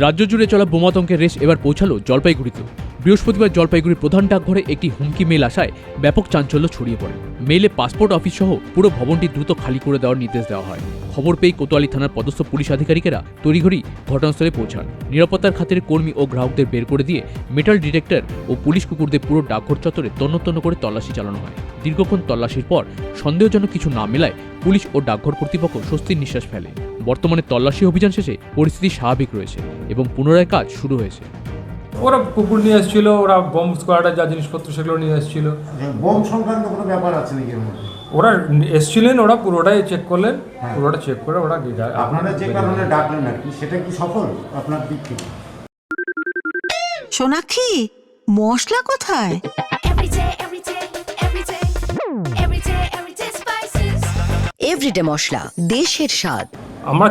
রাজ্য জুড়ে চলা বোমাতঙ্কের রেশ এবার পৌঁছালো জলপাইগুড়িতেও। বৃহস্পতিবার জলপাইগুড়ির প্রধান ডাকঘরে একটি হুমকি মেল আসায় ব্যাপক চাঞ্চল্য ছড়িয়ে পড়ে। মেলে পাসপোর্ট অফিস সহ পুরো ভবনটি দ্রুত খালি করে দেওয়ার নির্দেশ দেওয়া হয়। খবর পেয়ে কোতোয়ালি থানার পদস্থ পুলিশ আধিকারিকেরা তড়িঘড়ি ঘটনাস্থলে পৌঁছান। নিরাপত্তার খাতিরে কর্মী ও গ্রাহকদের বের করে দিয়ে মেটাল ডিটেক্টর ও পুলিশ কুকুরদের পুরো ডাকঘর চত্বরে তন্ন করে তল্লাশি চালানো হয়। দীর্ঘক্ষণ তল্লাশির পর সন্দেহজনক কিছু না মেলায় পুলিশ ও ডাকঘর কর্তৃপক্ষ স্বস্তির নিঃশ্বাস ফেলে। বর্তমানে তল্লাশি অভিযান শেষে পরিস্থিতি স্বাভাবিক রয়েছে এবং পুনরায় কাজ শুরু হয়েছে। ওরা কুকুর নিয়ে এসেছিল, ওরা বোম স্কোয়াডের যা জিনিসপত্র সেগুলো নিয়ে এসেছিল। বোম সংক্রান্ত কোনো ব্যাপার আছে নাকি? ওরা এসেছিলেন, ওরা পুরোটাই চেক করলেন, পুরোটা চেক করে ওরা আপনারা যে কারণে ডাকলেন আর কি, সেটা কি সফল আপনার দিক থেকে? সোনাক্ষী, মশলা কোথায়? এভরিডে মশলা, দেশের স্বাদ। আমরা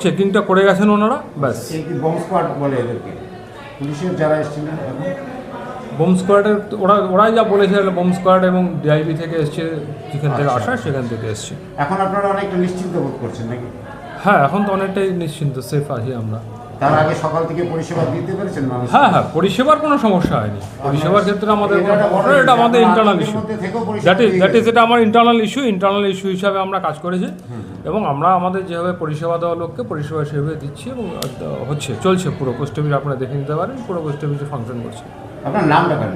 চেকিংটা করে গেছেন ওনারা, ব্যাস। এই কি বোম স্কোয়াড বলে এদেরকে? পুলিশের যারা এসেছিলেন বোম স্কোয়াডের ওরাই যা বলেছে, বোম স্কোয়াড এবং ডিআইবি থেকে এসছে, যেখান থেকে আসা সেখান থেকে এসছে। এখন আপনারা অনেকটা নিশ্চিন্ত বোধ করছেন নাকি? হ্যাঁ, এখন তো অনেকটাই নিশ্চিন্ত, সেফ আছি আমরা। তার আগে সকাল থেকে পরিষেবা দিতে পেরেছেন মানুষ? হ্যাঁ, পরিষেবার কোনো সমস্যা হয়নি। পরিষেবার ক্ষেত্রে আমাদের এটা আমাদের ইন্টারনাল ইস্যু, এটা আমার ইন্টারনাল ইস্যু হিসাবে আমরা কাজ করেছি এবং আমরা আমাদের যেভাবে পরিষেবা দেওয়া লোককে পরিষেবা সেভাবে দিচ্ছি এবং চলছে। পুরো পোস্ট অফিস আপনারা দেখে নিতে পারেন, পুরো পোস্ট অফিসে ফাংশন করছে। আপনার নামটা কেন?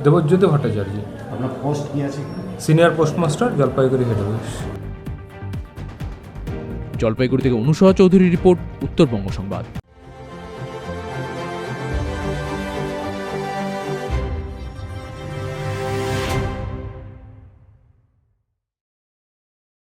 দেবজ্যোতি ভট্টাচার্য। আপনার পোস্ট কি আছে? Senior postmaster, Jalpaiguri head office. Jalpaiguri থেকে অনুসহা চৌধুরীর রিপোর্ট, উত্তরবঙ্গ সংবাদ।